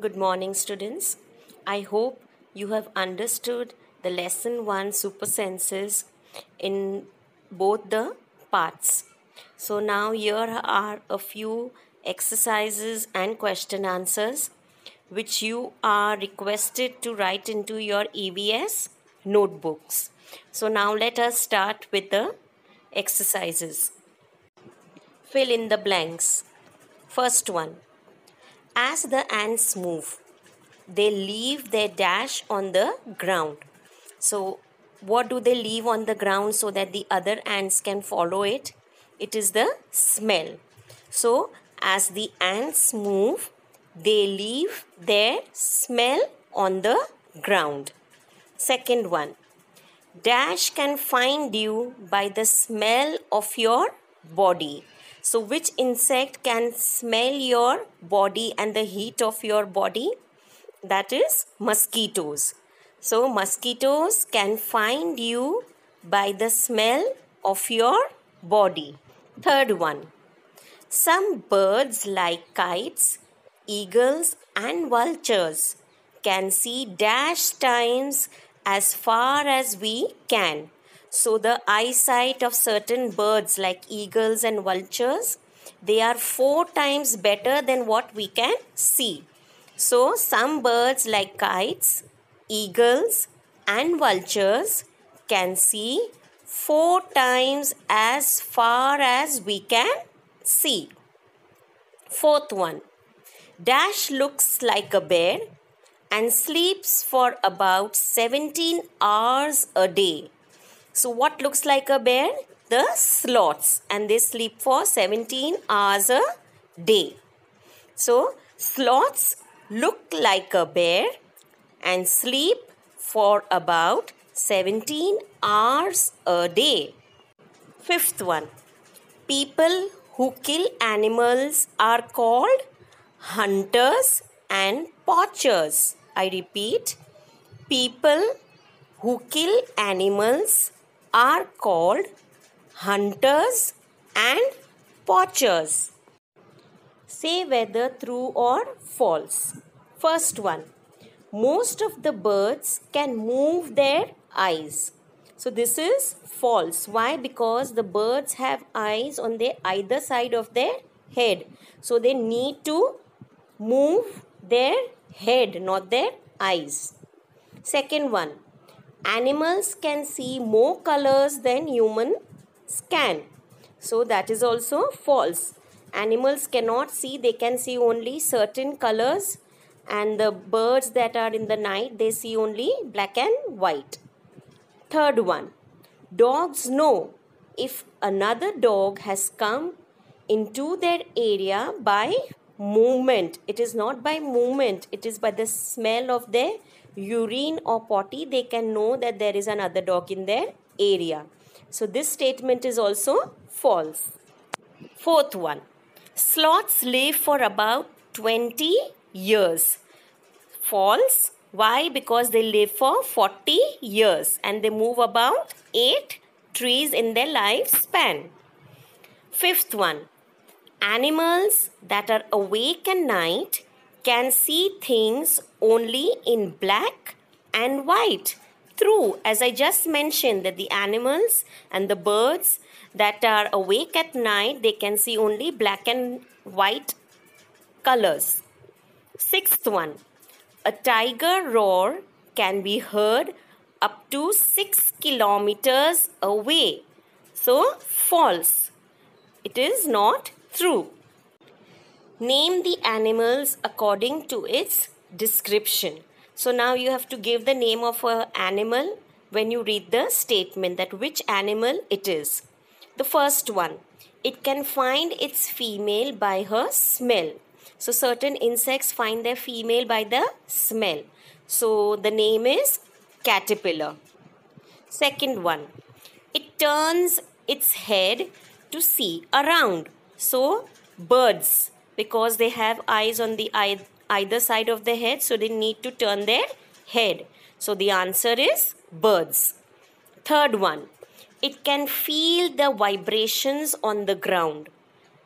Good morning, students. I hope you have understood the lesson 1 super senses in both the parts. So, now here are a few exercises and question answers which you are requested to write into your EVS notebooks. So, now let us start with the exercises. Fill in the blanks. First one. As the ants move, they leave their dash on the ground. So, what do they leave on the ground so that the other ants can follow it? It is the smell. So, as the ants move, they leave their smell on the ground. Second one, dash can find you by the smell of your body. So, which insect can smell your body and the heat of your body? That is mosquitoes. So, mosquitoes can find you by the smell of your body. Third one, some birds like kites, eagles, and vultures can see dash times as far as we can. So, the eyesight of certain birds like eagles and vultures, they are 4 times better than what we can see. So, some birds like kites, eagles, and vultures can see 4 times as far as we can see. Fourth one, dash looks like a bear and sleeps for about 17 hours a day. So, what looks like a bear? The sloths, and they sleep for 17 hours a day. So, sloths look like a bear and sleep for about 17 hours a day. Fifth one, people who kill animals are called hunters and poachers. I repeat, people who kill animals are called hunters and poachers. Say whether true or false. First one, most of the birds can move their eyes. So this is false. Why? Because the birds have eyes on their either side of their head. So they need to move their head, not their eyes. Second one, animals can see more colors than humans can. So that is also false. Animals cannot see, they can see only certain colors, and the birds that are in the night, they see only black and white. Third one, dogs know if another dog has come into their area by movement. It is not by movement, it is by the smell of their urine or potty. They can know that there is another dog in their area. So this statement is also false. Fourth one, sloths live for about 20 years. False. Why? Because they live for 40 years and they move about 8 trees in their lifespan. Fifth one, animals that are awake at night can see things only in black and white. True, as I just mentioned, that the animals and the birds that are awake at night, they can see only black and white colors. Sixth one, a tiger roar can be heard up to 6 kilometers away. So, false. It is not true. Name the animals according to its description. So now you have to give the name of an animal when you read the statement, that which animal it is. The first one, it can find its female by her smell. So certain insects find their female by the smell. So the name is caterpillar. Second one, it turns its head to see around. So birds, because they have eyes on the either side of the head, so they need to turn their head. So the answer is birds. Third one, it can feel the vibrations on the ground.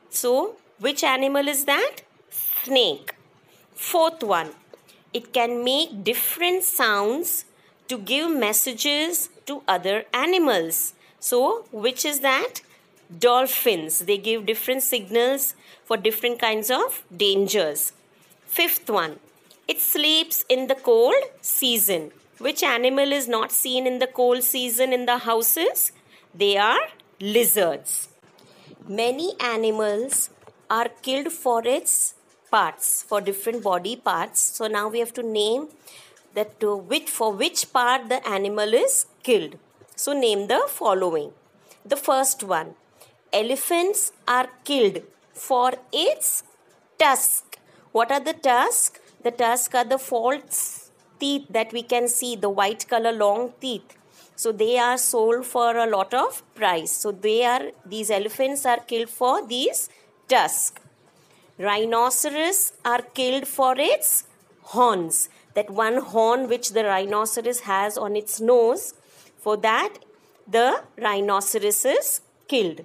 So which animal is that? Snake. Fourth one, it can make different sounds to give messages to other animals. So, which is that? Dolphins. They give different signals for different kinds of dangers. Fifth one, it sleeps in the cold season. Which animal is not seen in the cold season in the houses? They are lizards. Many animals are killed for its parts, for different body parts. So now we have to name that for which part the animal is killed. So name the following. The first one, elephants are killed for its tusk. What are the tusks? The tusks are the false teeth that we can see, the white color long teeth. So they are sold for a lot of price. So these elephants are killed for these tusks. Rhinoceros are killed for its horns. That one horn which the rhinoceros has on its nose, for that the rhinoceros is killed.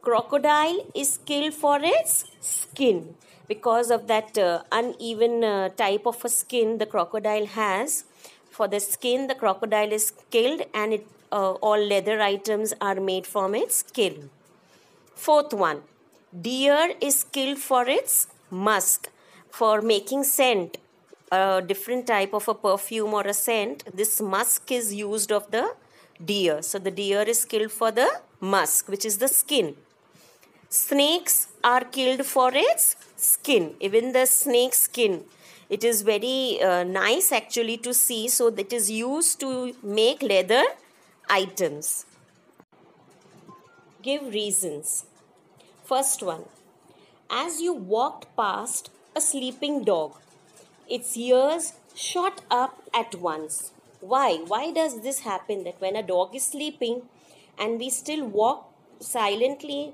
Crocodile is killed for its skin. Because of that uneven type of a skin the crocodile has, for the skin the crocodile is killed, and all leather items are made from its skin. Fourth one, deer is killed for its musk. For making scent, a different type of a perfume or a scent, this musk is used of the deer. So the deer is killed for the musk, which is the skin. Snakes are killed for its skin. Even the snake skin, it is very nice actually to see. So that is used to make leather items. Give reasons. First one, as you walked past a sleeping dog, its ears shot up at once. Why? Why does this happen, that when a dog is sleeping and we still walk silently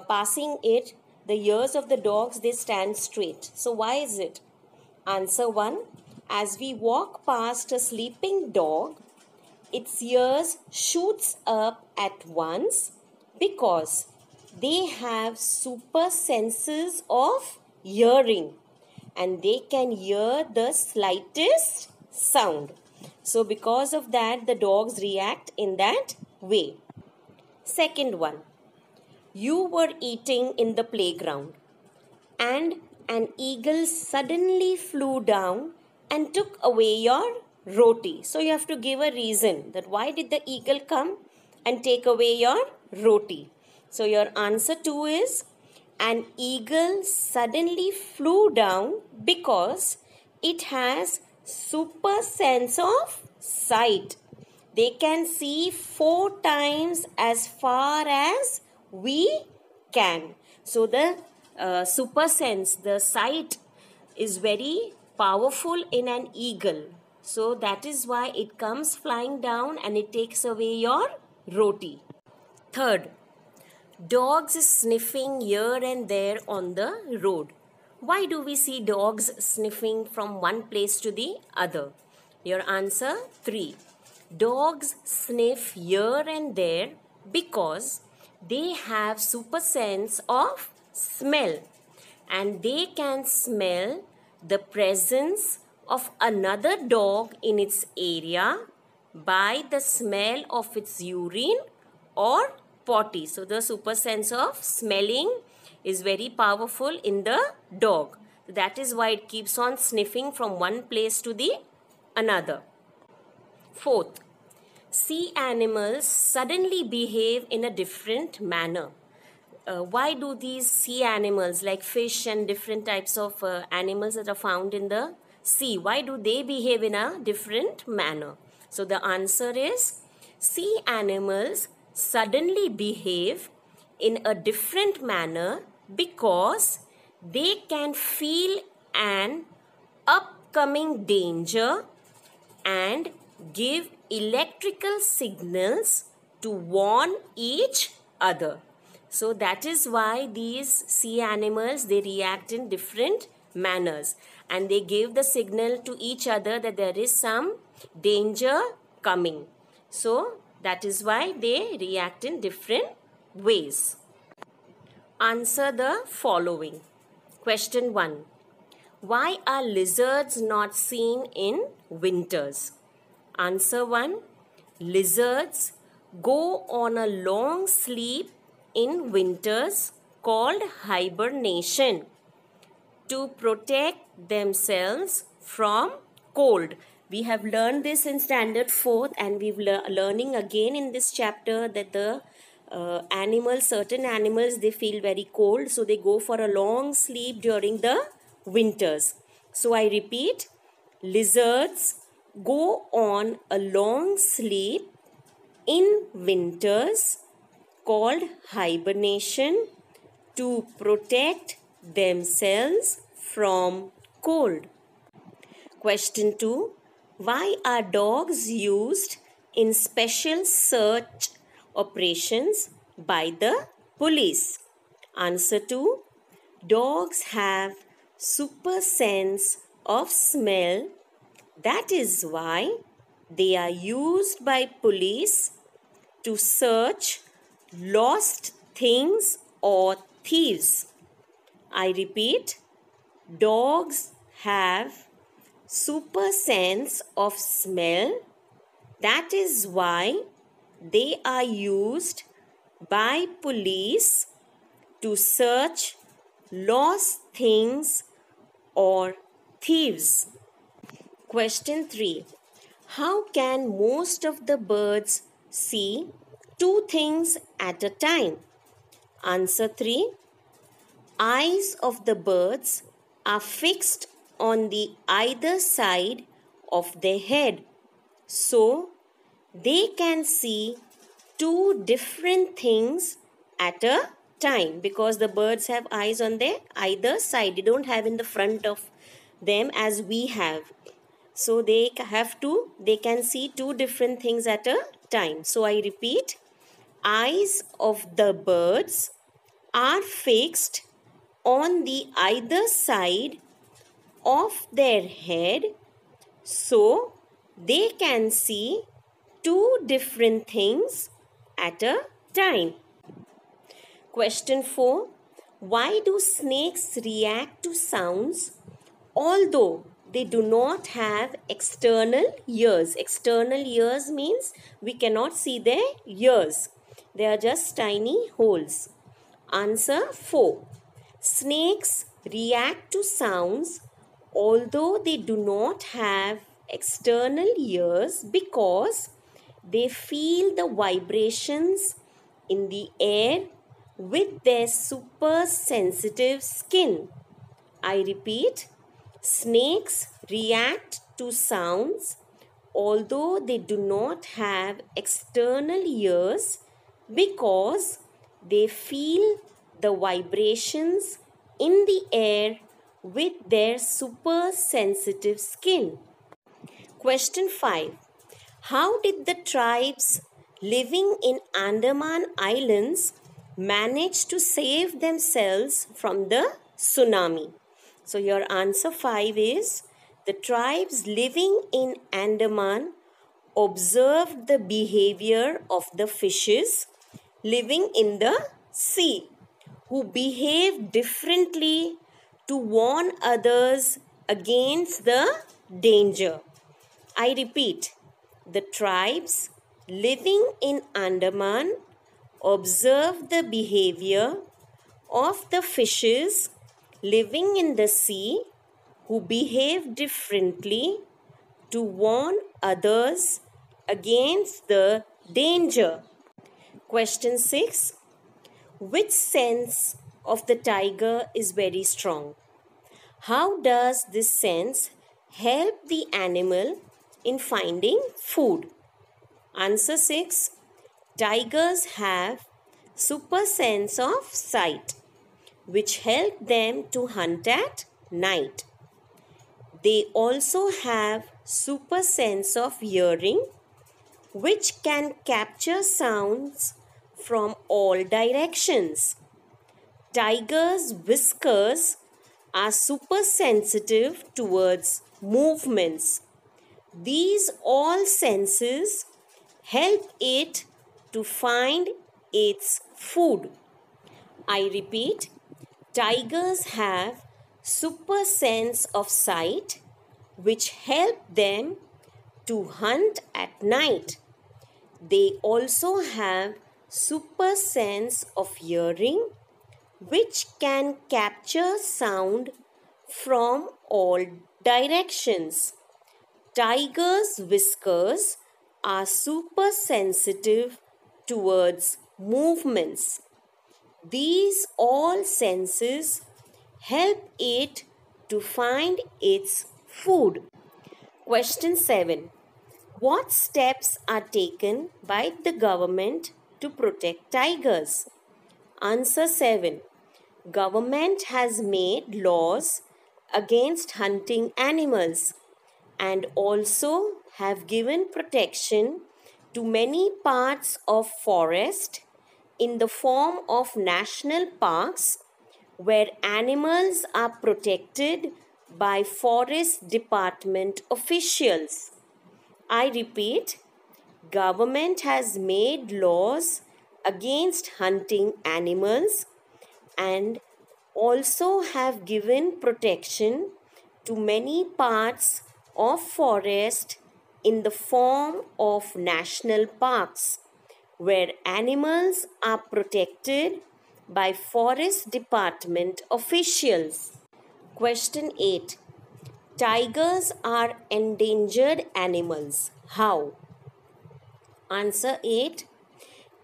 passing it, the ears of the dogs, they stand straight. So why is it? Answer 1. As we walk past a sleeping dog, its ears shoots up at once because they have super senses of hearing, and they can hear the slightest sound. So because of that, the dogs react in that way. Second one, you were eating in the playground and an eagle suddenly flew down and took away your roti. So you have to give a reason that why did the eagle come and take away your roti. So your answer 2 is, an eagle suddenly flew down because it has super sense of sight. They can see 4 times as far as we can. So the super sense, the sight is very powerful in an eagle. So that is why it comes flying down and it takes away your roti. Third, dogs sniffing here and there on the road. Why do we see dogs sniffing from one place to the other? Your answer 3. Dogs sniff here and there because they have super sense of smell, and they can smell the presence of another dog in its area by the smell of its urine or potty. So the super sense of smelling is very powerful in the dog. That is why it keeps on sniffing from one place to the another. Fourth, sea animals suddenly behave in a different manner. Why do these sea animals like fish and different types of animals that are found in the sea, why do they behave in a different manner? So the answer is, sea animals suddenly behave in a different manner because they can feel an upcoming danger and give electrical signals to warn each other. So that is why these sea animals, they react in different manners and they give the signal to each other that there is some danger coming. So that is why they react in different ways. Answer the following. Question 1. Why are lizards not seen in winters? Answer 1. Lizards go on a long sleep in winters called hibernation to protect themselves from cold. We have learned this in standard 4th, and we've learning again in this chapter that the certain animals, they feel very cold, so they go for a long sleep during the winters. So I repeat, lizards go on a long sleep in winters called hibernation to protect themselves from cold. Question 2. Why are dogs used in special search operations by the police? Answer 2. Dogs have super sense of smell. That is why they are used by police to search lost things or thieves. I repeat, dogs have super sense of smell. That is why they are used by police to search lost things or thieves. Question 3. How can most of the birds see two things at a time? Answer 3. Eyes of the birds are fixed on the either side of their head, so they can see two different things at a time, because the birds have eyes on their either side. They don't have in the front of them as we have. So they can see two different things at a time. So I repeat, eyes of the birds are fixed on the either side of their head, so they can see two different things at a time. Question 4. Why do snakes react to sounds although they do not have external ears? External ears means we cannot see their ears. They are just tiny holes. Answer 4. Snakes react to sounds although they do not have external ears because they feel the vibrations in the air with their super sensitive skin. I repeat, snakes react to sounds although they do not have external ears because they feel the vibrations in the air with their super sensitive skin. Question 5. How did the tribes living in Andaman Islands manage to save themselves from the tsunami? So your answer 5 is, the tribes living in Andaman observed the behavior of the fishes living in the sea, who behave differently to warn others against the danger. I repeat, the tribes living in Andaman observe the behavior of the fishes living in the sea, who behave differently to warn others against the danger. Question 6. Which sense of the tiger is very strong? How does this sense help the animal in finding food? Answer 6. Tigers have super sense of sight, which help them to hunt at night. They also have super sense of hearing, which can capture sounds from all directions. Tigers' whiskers are super sensitive towards movements. These all senses help it to find its food. I repeat, tigers have super sense of sight, which help them to hunt at night. They also have super sense of hearing, which can capture sound from all directions. Tigers' whiskers are super sensitive towards movements. These all senses help it to find its food. Question 7. What steps are taken by the government to protect tigers? Answer 7. Government has made laws against hunting animals and also have given protection to many parts of forest in the form of national parks where animals are protected by forest department officials. I repeat, government has made laws against hunting animals and also have given protection to many parts of forest in the form of national parks where animals are protected by forest department officials. Question 8. Tigers are endangered animals. How? Answer 8.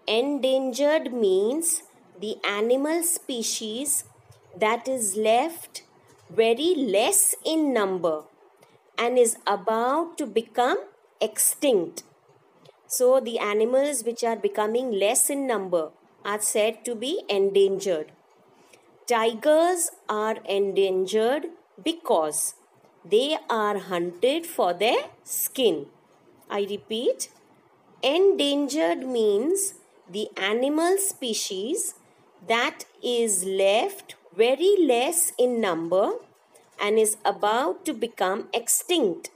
Endangered means the animal species that is left very less in number and is about to become extinct. So the animals which are becoming less in number are said to be endangered. Tigers are endangered because they are hunted for their skin. I repeat, endangered means the animal species that is left very less in number and is about to become extinct.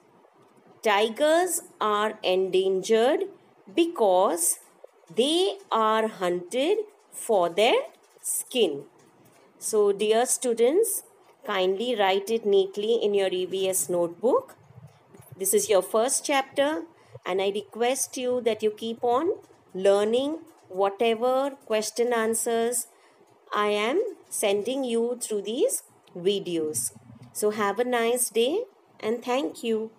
Tigers are endangered because they are hunted for their skin. So, dear students, kindly write it neatly in your EVS notebook. This is your first chapter, and I request you that you keep on learning whatever question answers I am sending you through these videos. So, have a nice day and thank you.